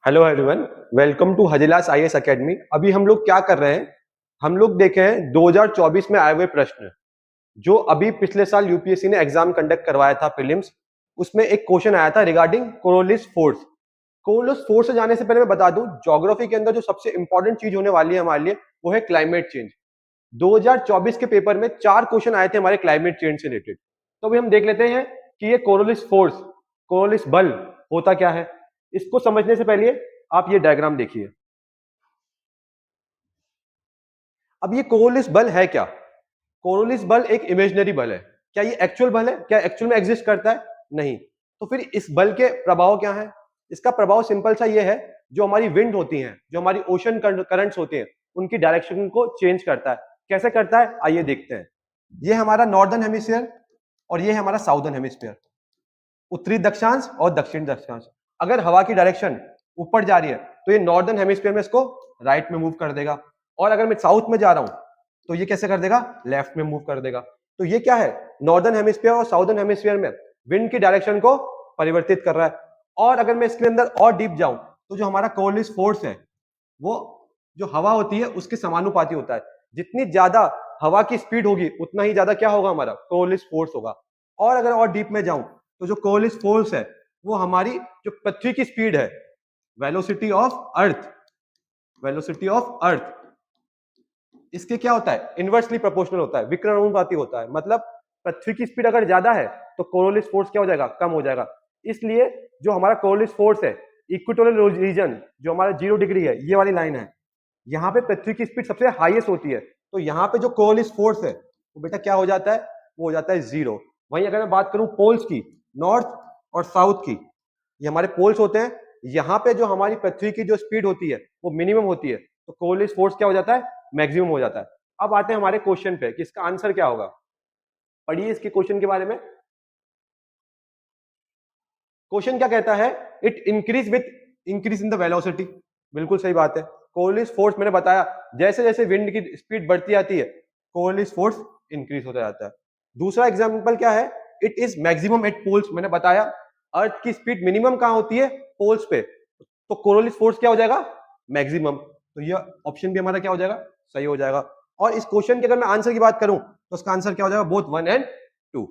Hello everyone, welcome to हजिलास IAS academy. अभी हम लोग क्या कर रहे हैं, हम लोग देखे हैं 2024 में आए हुए प्रश्न जो अभी पिछले साल यूपीएससी ने एग्जाम कंडक्ट करवाया था प्रीलिम्स। उसमें एक क्वेश्चन आया था regarding Coriolis force. Coriolis force से जाने से पहले मैं बता दूं, ज्योग्राफी के अंदर जो सबसे इंपॉर्टेंट चीज होने वाली है हमारे लिए वो है क्लाइमेट चेंज। 2024 के पेपर में 4 क्वेश्चन आए थे हमारे क्लाइमेट चेंज से रिलेटेड। तो अभी हम देख लेते हैं कि ये कोरोलिस फोर्स, कोरोलिस बल होता क्या है। इसको समझने से पहले आप ये डायग्राम देखिए। अब ये कोरोलिस बल है क्या? कोरोलिस बल एक इमेजिनरी बल है। क्या ये एक्चुअल बल है? क्या एक्चुअल में एग्जिस्ट करता है? नहीं। तो फिर इस बल के प्रभाव क्या है? इसका प्रभाव सिंपल सा ये है, जो हमारी विंड होती हैं, जो हमारी ओशन करंट्स होती हैं, उनकी डायरेक्शन को चेंज करता है। कैसे करता है आइए देखते हैं। ये हमारा नॉर्दर्न हेमिस्फीयर और ये है हमारा साउदर्न हेमिस्फीयर, उत्तरी दक्षांश और दक्षिण दक्षांश। अगर हवा की डायरेक्शन ऊपर जा रही है तो ये नॉर्दर्न हेमिस्फीयर में इसको राइट में मूव कर देगा, और अगर मैं साउथ में जा रहा हूं तो ये कैसे कर देगा? लेफ्ट में मूव कर देगा। तो ये क्या है? नॉर्दर्न हेमिस्फीयर और साउदर्न हेमिस्फीयर में विंड की डायरेक्शन को परिवर्तित कर रहा है। और अगर मैं इसके अंदर और डीप जाऊं तो जो हमारा कोलिस फोर्स है वो जो हवा होती है उसके समानुपाती होता है। जितनी ज्यादा हवा की स्पीड होगी उतना ही ज्यादा क्या होगा? हमारा कोलिस फोर्स होगा। और अगर और डीप में जाऊं तो जो कोलिस फोर्स है वो हमारी जो पृथ्वी की स्पीड है, velocity of earth, velocity of earth, इसके क्या होता है? इनवर्सली प्रोपोर्शनल होता है, विकर्णानुपाती होता है। मतलब पृथ्वी की स्पीड अगर ज्यादा है तो कोरोलिस फोर्स क्या हो जाएगा? कम हो जाएगा। इसलिए जो हमारा कोरोलिस फोर्स है, इक्वेटोरियल रीजन जो हमारा 0 डिग्री है, ये वाली लाइन है, यहाँ पे पृथ्वी की स्पीड सबसे हाईएस्ट होती है। तो यहाँ पे जो कोरोलिस फोर्स है वो बेटा क्या हो जाता है? वो हो जाता है 0। वहीं अगर मैं बात करूं पोल्स की, नॉर्थ और साउथ की, ये हमारे पोल्स होते हैं। यहाँ पे जो हमारी पृथ्वी की जो स्पीड होती है वो मिनिमम होती है, तो कोलिस फोर्स क्या हो जाता है? मैक्सिमम हो जाता है। अब आते हैं हमारे क्वेश्चन पे कि इसका आंसर क्या होगा। पढ़िए इसके क्वेश्चन के बारे में। क्वेश्चन क्या कहता है? It increase with increase in the velocity. बिल्कुल सही बात है। कोलिस फोर्स मैंने बताया, जैसे जैसे विंड की स्पीड बढ़ती जाती है कोलिस फोर्स इंक्रीज होता जाता है। दूसरा एग्जांपल क्या है? It is maximum at poles. मैंने बताया अर्थ की स्पीड मिनिमम कहां होती है? पोल्स पे। तो कोरोलिस फोर्स क्या हो जाएगा? मैक्सिमम। तो ये ऑप्शन भी हमारा क्या हो जाएगा? सही हो जाएगा। और इस क्वेश्चन के अगर मैं आंसर की बात करूं तो उसका आंसर क्या हो जाएगा? Both 1 and